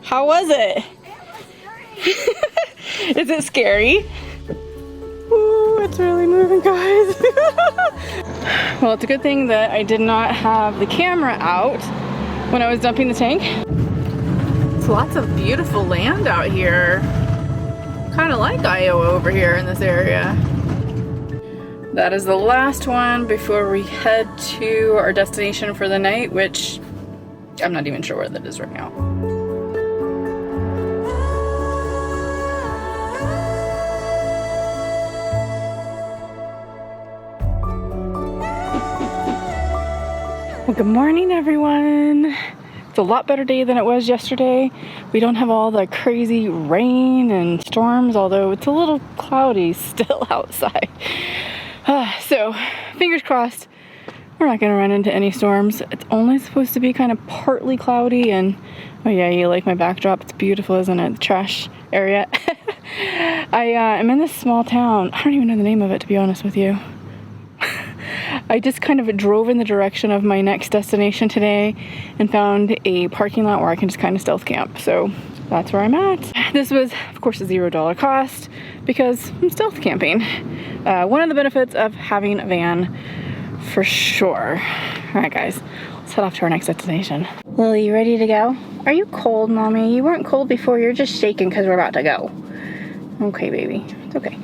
How was it? Is it scary? Ooh, it's really moving, guys. Well, it's a good thing that I did not have the camera out when I was dumping the tank. It's lots of beautiful land out here. Kind of like Iowa over here in this area. That is the last one before we head to our destination for the night, which I'm not even sure where that is right now. Well, good morning, everyone. It's a lot better day than it was yesterday. We don't have all the crazy rain and storms, although it's a little cloudy still outside. So, fingers crossed, we're not gonna run into any storms. It's only supposed to be kind of partly cloudy, and oh yeah, you like my backdrop? It's beautiful, isn't it? The trash area. I'm in this small town. I don't even know the name of it, to be honest with you. I just kind of drove in the direction of my next destination today and found a parking lot where I can just kind of stealth camp. So that's where I'm at. This was, of course, a $0 cost because I'm stealth camping. One of the benefits of having a van, for sure. All right, guys, let's head off to our next destination. Lily, you ready to go? Are you cold, Mommy? You weren't cold before. You're just shaking because we're about to go. Okay, baby. It's okay.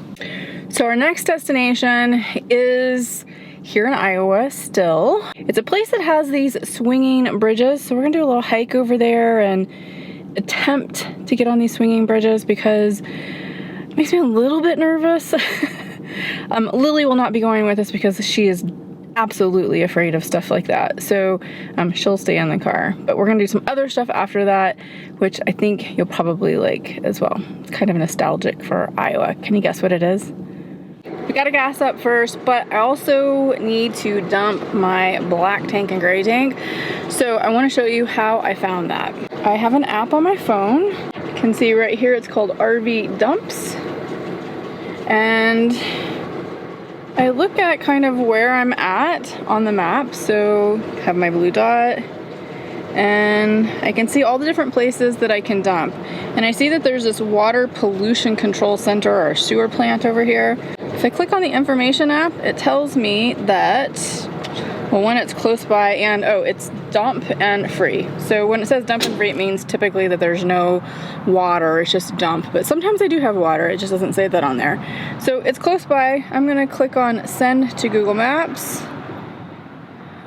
So our next destination is here in Iowa still. It's a place that has these swinging bridges. So we're gonna do a little hike over there and attempt to get on these swinging bridges because it makes me a little bit nervous. Lily will not be going with us because she is absolutely afraid of stuff like that. So she'll stay in the car. But we're gonna do some other stuff after that, which I think you'll probably like as well. It's kind of nostalgic for Iowa. Can you guess what it is? We gotta gas up first, but I also need to dump my black tank and gray tank. So I wanna show you how I found that. I have an app on my phone. You can see right here, it's called RV Dumps. And I look at kind of where I'm at on the map. So I have my blue dot and I can see all the different places that I can dump. And I see that there's this water pollution control center or sewer plant over here. If I click on the information app, it tells me that, well, when it's close by and, oh, it's dump and free. So when it says dump and free, it means typically that there's no water, it's just dump. But sometimes I do have water, it just doesn't say that on there. So it's close by. I'm gonna click on send to Google Maps.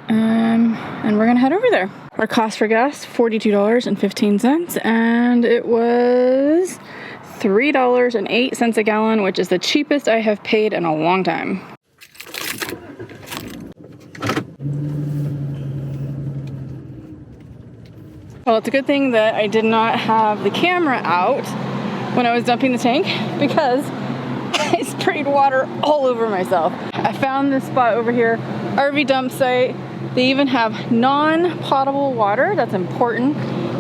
And we're gonna head over there. Our cost for gas, $42.15, and it was $3.08 a gallon, which is the cheapest I have paid in a long time. Well, it's a good thing that I did not have the camera out when I was dumping the tank because I sprayed water all over myself. I found this spot over here, RV dump site. They even have non-potable water. That's important.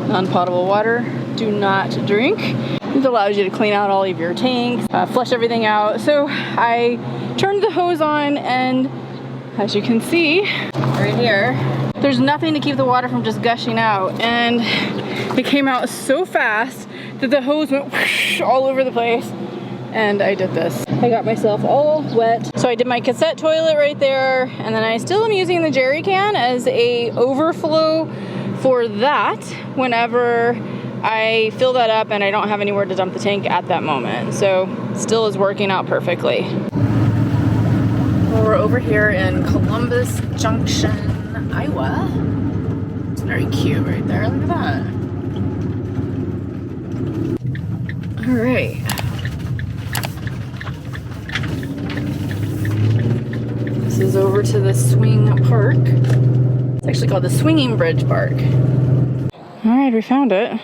Non-potable water, do not drink. It allows you to clean out all of your tanks, flush everything out. So I turned the hose on and as you can see right here, there's nothing to keep the water from just gushing out. And it came out so fast that the hose went whoosh all over the place. And I did this. I got myself all wet. So I did my cassette toilet right there. And then I still am using the jerry can as a overflow for that whenever I fill that up and I don't have anywhere to dump the tank at that moment. So still is working out perfectly. Well, we're over here in Columbus Junction, Iowa. It's very cute right there. Look at that. All right. This is over to the swing park. It's actually called the Swinging Bridge Park. All right, we found it.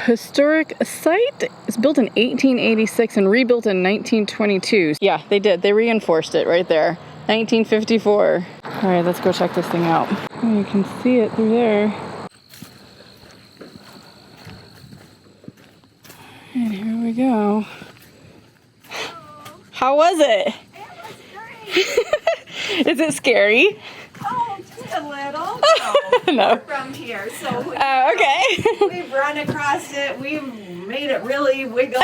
Historic site. It's built in 1886 and rebuilt in 1922. Yeah, they did. They reinforced it right there. 1954. All right, let's go check this thing out. Oh, you can see it through there. And here we go. How was it? It was great. Is it scary? Oh, just a little. No. No. From here, so Okay. we've run across it. We've made it really wiggle.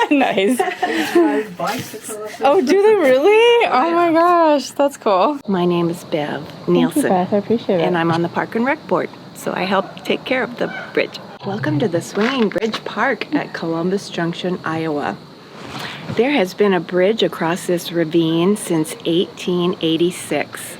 Nice. Ride bicycles. Oh, do they really? Oh my gosh, that's cool. My name is Bev Thank you, Nielsen, Beth. I appreciate it. and I'm on the Park and Rec Board, so I help take care of the bridge. Welcome to the Swinging Bridge Park at Columbus Junction, Iowa. There has been a bridge across this ravine since 1886.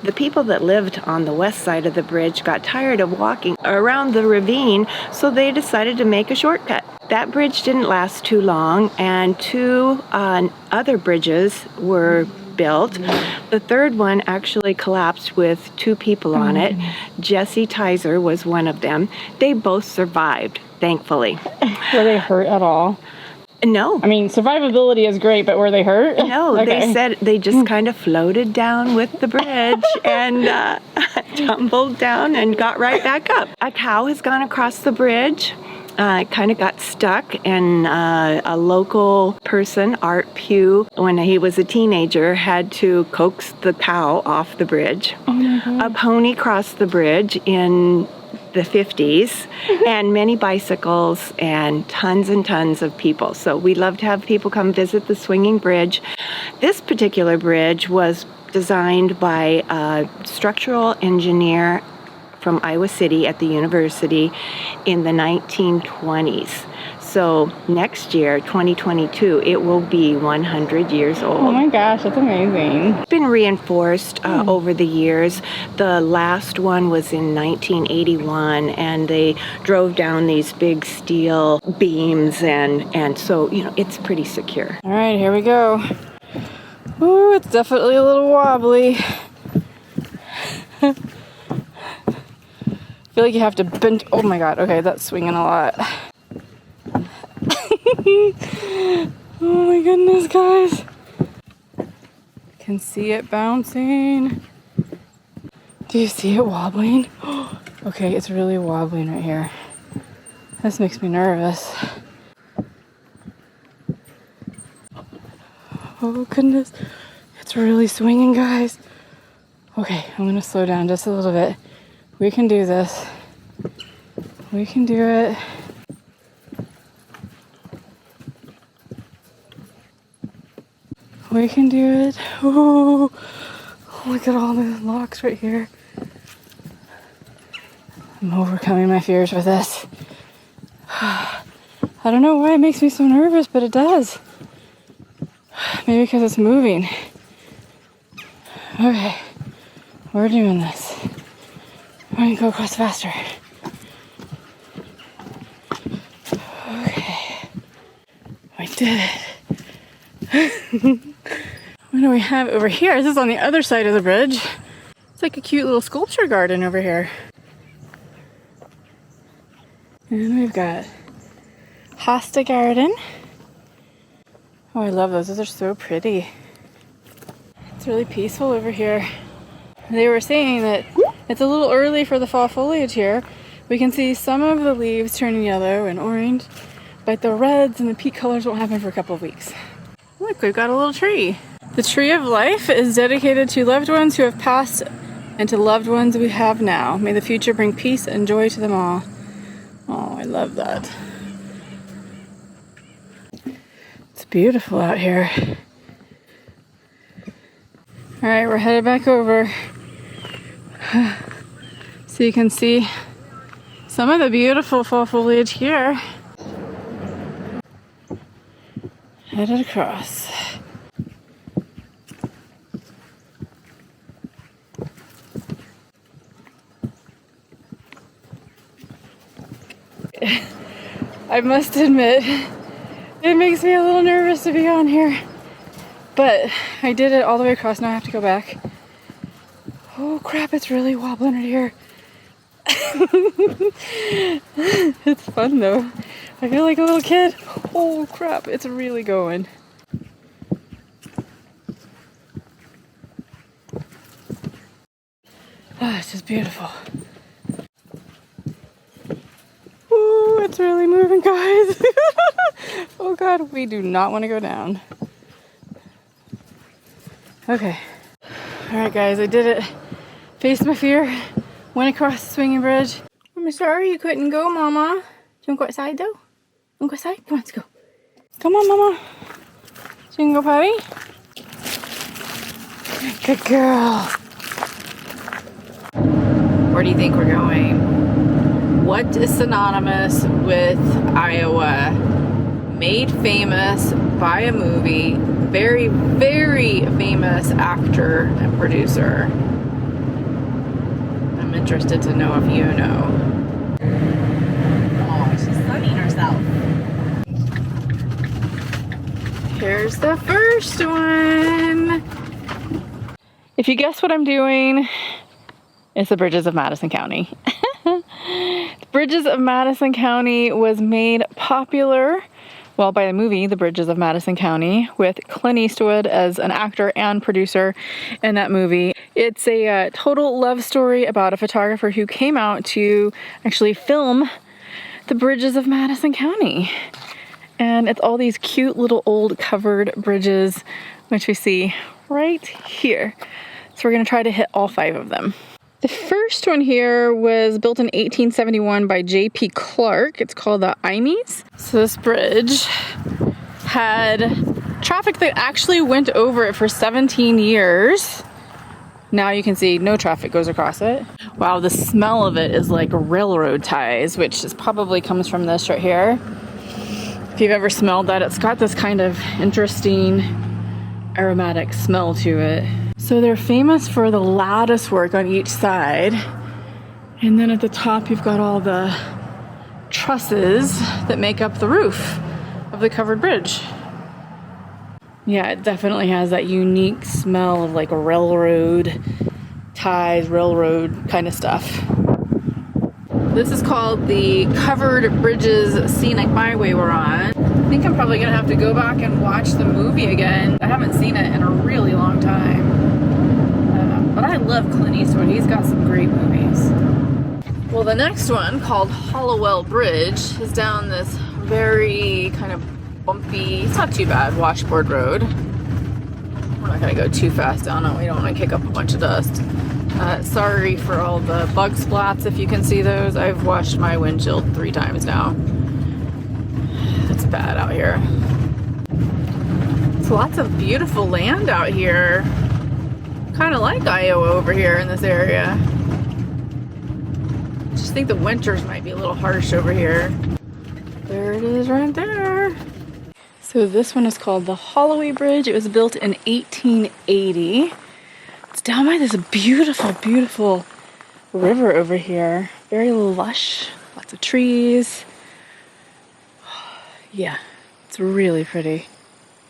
The people that lived on the west side of the bridge got tired of walking around the ravine, so they decided to make a shortcut. That bridge didn't last too long, and two other bridges were built. The third one actually collapsed with two people on it. Jesse Tizer was one of them. They both survived, thankfully. Were they hurt at all? No. I mean, survivability is great, but were they hurt? No, Okay. they said they just kind of floated down with the bridge and tumbled down and got right back up. A cow has gone across the bridge. It kind of got stuck, and a local person, Art Pugh, when he was a teenager, had to coax the cow off the bridge. Oh my God. A pony crossed the bridge in the 50s, and many bicycles and tons of people. So we love to have people come visit the swinging bridge. This particular bridge was designed by a structural engineer from Iowa City at the university in the 1920s. So next year, 2022, it will be 100 years old. Oh my gosh, that's amazing. It's been reinforced over the years. The last one was in 1981, and they drove down these big steel beams, and so, you know, it's pretty secure. All right, here we go. Ooh, it's definitely a little wobbly. I feel like you have to bend. Oh my God, okay, that's swinging a lot. Oh my goodness, guys. Can see it bouncing. Do you see it wobbling? Okay, it's really wobbling right here. This makes me nervous. Oh goodness, it's really swinging, guys. Okay, I'm gonna slow down just a little bit. We can do this. We can do it. We can do it. Ooh, look at all the locks right here. I'm overcoming my fears with this. I don't know why it makes me so nervous, but it does. Maybe because it's moving. Okay, we're doing this. I'm gonna go across faster. Okay, I did it. What do we have over here? This is on the other side of the bridge. It's like a cute little sculpture garden over here. And we've got Hosta Garden. Oh, I love those. Those are so pretty. It's really peaceful over here. They were saying that it's a little early for the fall foliage here. We can see some of the leaves turning yellow and orange, but the reds and the peak colors won't happen for a couple of weeks. Look, we've got a little tree. The tree of life is dedicated to loved ones who have passed and to loved ones we have now. May the future bring peace and joy to them all. Oh, I love that. It's beautiful out here. All right, we're headed back over so you can see some of the beautiful fall foliage here. Headed across. I must admit, it makes me a little nervous to be on here, but I did it all the way across. Now I have to go back. Oh crap, it's really wobbling right here. It's fun though. I feel like a little kid. Oh crap, it's really going. Oh, it's just beautiful. Ooh, it's really moving, guys. Oh God, we do not want to go down. Okay. All right, guys, I did it. Faced my fear. Went across the swinging bridge. I'm sorry you couldn't go, Mama. Do you want to go outside though? You want to go outside? Come on, let's go. Come on, Mama. So you can go potty? Good girl. Where do you think we're going? What is synonymous with Iowa? Made famous by a movie. Very, very famous actor and producer. I'm interested to know if you know. Oh, she's sunning herself. Here's the first one. If you guess what I'm doing, it's the Bridges of Madison County. The Bridges of Madison County was made popular, well, by the movie The Bridges of Madison County, with Clint Eastwood as an actor and producer in that movie. It's a total love story about a photographer who came out to actually film the bridges of Madison County. And it's all these cute little old covered bridges, which we see right here. So we're gonna try to hit all 5 of them. The first one here was built in 1871 by J.P. Clark. It's called the Imes. So this bridge had traffic that actually went over it for 17 years. Now you can see no traffic goes across it. Wow, the smell of it is like railroad ties, which is probably comes from this right here. If you've ever smelled that, it's got this kind of interesting aromatic smell to it. So they're famous for the lattice work on each side. And then at the top, you've got all the trusses that make up the roof of the covered bridge. Yeah, it definitely has that unique smell of like railroad ties, railroad kind of stuff. This is called the Covered Bridges Scenic Byway we're on. I think I'm probably gonna have to go back and watch the movie again. I haven't seen it in a really long time. But I love Clint Eastwood. He's got some great movies. Well, the next one, called Hollowell Bridge, is down this very kind of bumpy, it's not too bad, washboard road. We're not gonna go too fast down it. We don't wanna kick up a bunch of dust. Sorry for all the bug splats, if you can see those. I've washed my windshield 3 times now. It's bad out here. There's lots of beautiful land out here. Kind of like Iowa over here in this area. Just think the winters might be a little harsh over here. There it is right there. So this one is called the Holloway Bridge. It was built in 1880. It's down by this beautiful, beautiful river over here. Very lush, lots of trees. Yeah, it's really pretty.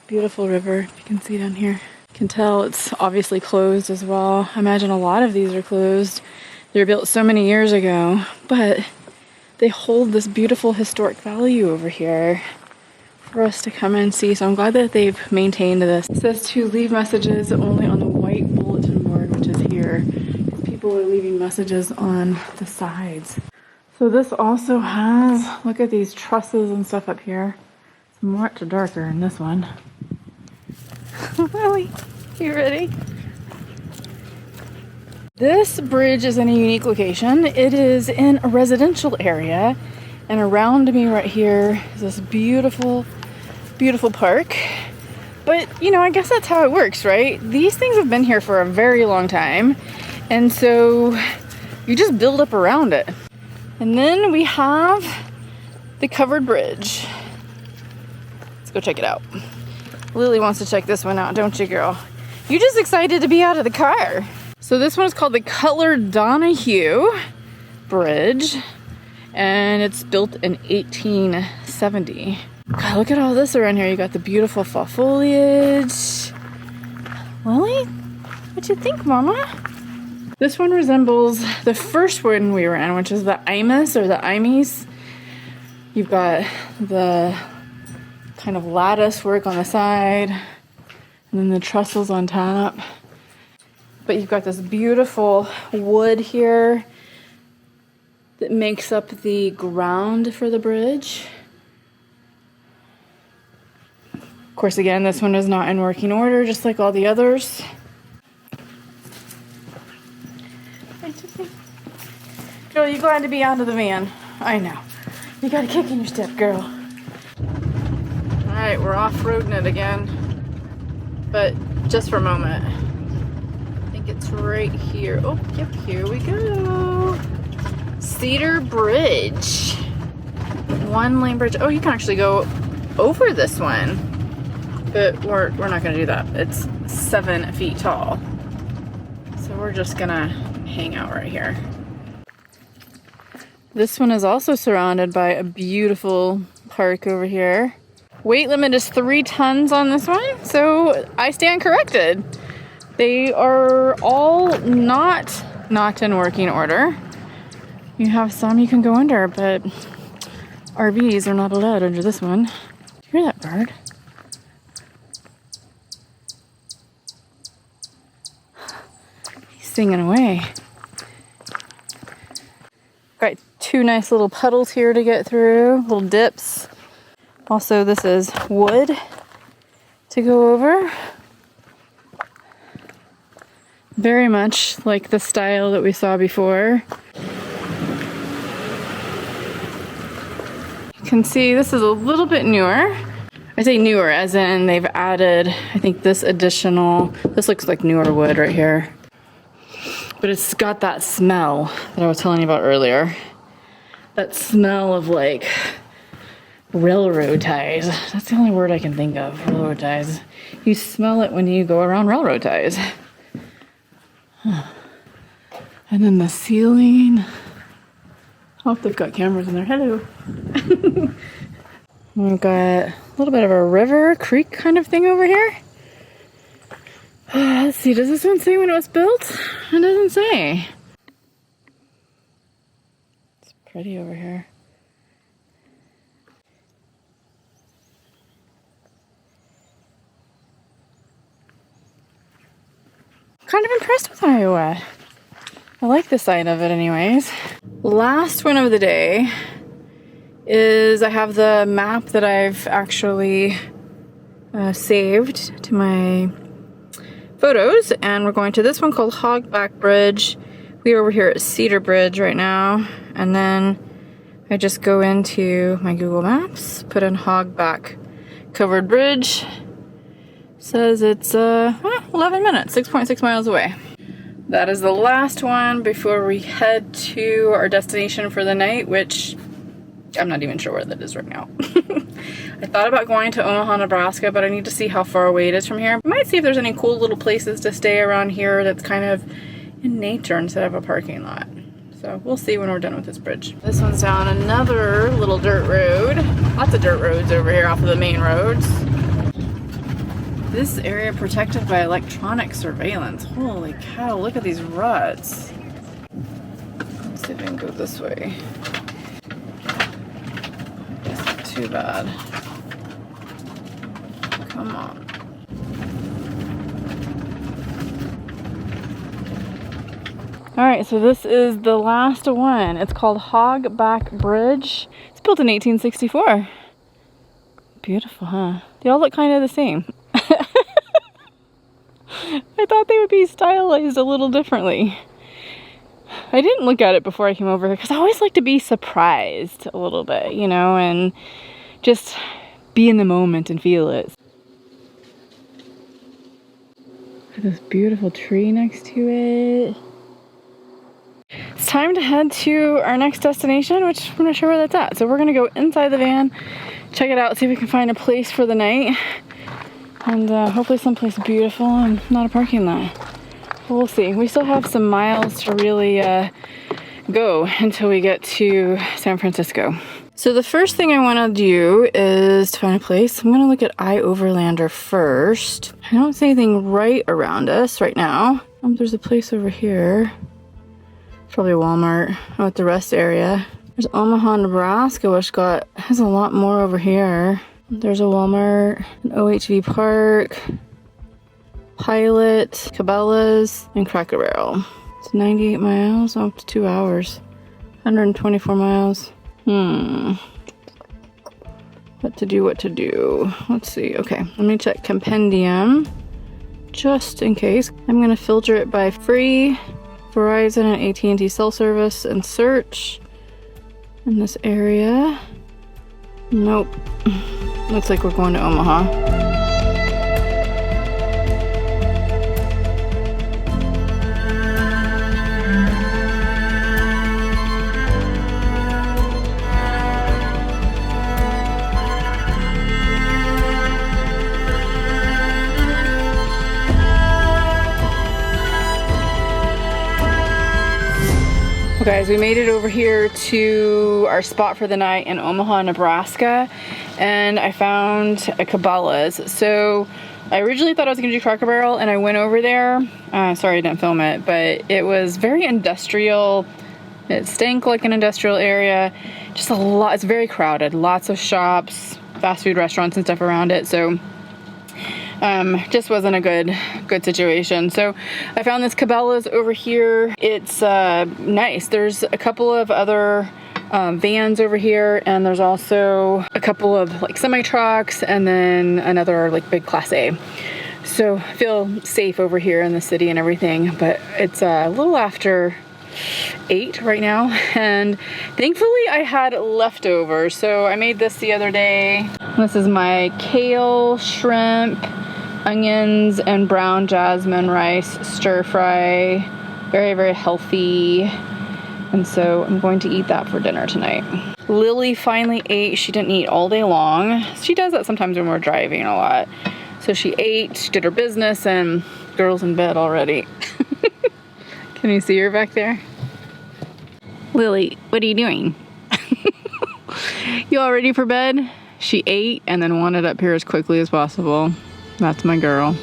Beautiful river, you can see down here. You can tell it's obviously closed as well. I imagine a lot of these are closed. They were built so many years ago, but they hold this beautiful historic value over here for us to come and see. So I'm glad that they've maintained this. It says to leave messages only on the white bulletin board, which is here. People are leaving messages on the sides. So this also has, look at these trusses and stuff up here. It's much darker in this one. Lily, you ready? This bridge is in a unique location. It is in a residential area, and around me right here is this beautiful, beautiful park. But, you know, I guess that's how it works, right? These things have been here for a very long time, and so you just build up around it. And then we have the covered bridge. Let's go check it out. Lily wants to check this one out, don't you, girl? You're just excited to be out of the car. So this one is called the Cutler Donahue Bridge, and it's built in 1870. God, look at all this around here. You got the beautiful fall foliage. Lily, what'd you think, Mama? This one resembles the first one we were in, which is the Imes or the Imes. You've got the kind of lattice work on the side, and then the trestles on top. But you've got this beautiful wood here that makes up the ground for the bridge. Of course, again, this one is not in working order, just like all the others. you glad to be out of the van? I know. You got a kick in your step, girl. Alright, we're off-roading it again. But just for a moment. I think it's right here. Oh, yep, here we go. Cedar Bridge. One lane bridge. Oh, you can actually go over this one. But we're not gonna do that. It's 7 feet tall. So we're just gonna hang out right here. This one is also surrounded by a beautiful park over here. Weight limit is 3 tons on this one, so I stand corrected. They are all not in working order. You have some you can go under, but RVs are not allowed under this one. Do you hear that bird? He's singing away. Got 2 nice little puddles here to get through, little dips. Also, this is wood to go over. Very much like the style that we saw before. You can see this is a little bit newer. I say newer as in they've added, I think this looks like newer wood right here. But it's got that smell that I was telling you about earlier. That smell of like railroad ties. That's the only word I can think of, railroad ties. You smell it when you go around railroad ties. Huh. And then the ceiling. Oh, they've got cameras in there. Hello. We've got a little bit of a river, creek kind of thing over here. Let's see, does this one say when it was built? It doesn't say. It's pretty over here. Kind of impressed with Iowa. I like the side of it anyways. Last one of the day is I have the map that I've actually saved to my photos, and we're going to this one called Hogback Bridge. We are over here at Cedar Bridge right now, and then I just go into my Google Maps, put in Hogback Covered Bridge. Says it's 11 minutes, 6.6 miles away. That is the last one before we head to our destination for the night, which I'm not even sure where that is right now. I thought about going to Omaha, Nebraska, but I need to see how far away it is from here. I might see if there's any cool little places to stay around here that's kind of in nature instead of a parking lot. So we'll see when we're done with this bridge. This one's down another little dirt road. Lots of dirt roads over here off of the main roads. This area protected by electronic surveillance. Holy cow, look at these ruts. Let's see if I can go this way. It's not too bad. Come on. Alright, so this is the last one. It's called Hogback Bridge. It's built in 1864. Beautiful, huh? They all look kind of the same. I thought they would be stylized a little differently. I didn't look at it before I came over here because I always like to be surprised a little bit, you know, and just be in the moment and feel it. Look at this beautiful tree next to it. It's time to head to our next destination, which I'm not sure where that's at. So we're gonna go inside the van, check it out, see if we can find a place for the night. And hopefully someplace beautiful and not a parking lot. We'll see. We still have some miles to really go until we get to San Francisco. So the first thing I want to do is to find a place. I'm going to look at iOverlander first. I don't see anything right around us right now. There's a place over here. Probably a Walmart. Oh, at the rest area. There's Omaha, Nebraska, which has a lot more over here. There's a Walmart, an OHV Park, Pilot, Cabela's, and Cracker Barrel. It's 98 miles, up to 2 hours. 124 miles. What to do? Let's see. Okay, let me check Compendium, just in case. I'm gonna filter it by free Verizon and AT&T cell service and search in this area. Nope. Looks like we're going to Omaha. Guys, we made it over here to our spot for the night in Omaha, Nebraska, and I found a Cabela's. So I originally thought I was gonna do Cracker Barrel, and I went over there. Sorry I didn't film it, but it was very industrial. It stank like an industrial area. Just a lot, it's very crowded. Lots of shops, fast food restaurants and stuff around it. So just wasn't a good situation. So I found this Cabela's over here. It's nice. There's a couple of other vans over here, and there's also a couple of like semi trucks, and then another like big Class A. So I feel safe over here in the city and everything, but it's a little after 8 right now, and thankfully I had leftovers. So I made this the other day. This is my kale, shrimp, onions, and brown jasmine rice stir fry. Very, very healthy. And so I'm going to eat that for dinner tonight. Lily finally ate. She didn't eat all day long. She does that sometimes when we're driving a lot. So she ate, did her business, and girl's in bed already. Can you see her back there? Lily, what are you doing? You all ready for bed? She ate and then wanted up here as quickly as possible. That's my girl.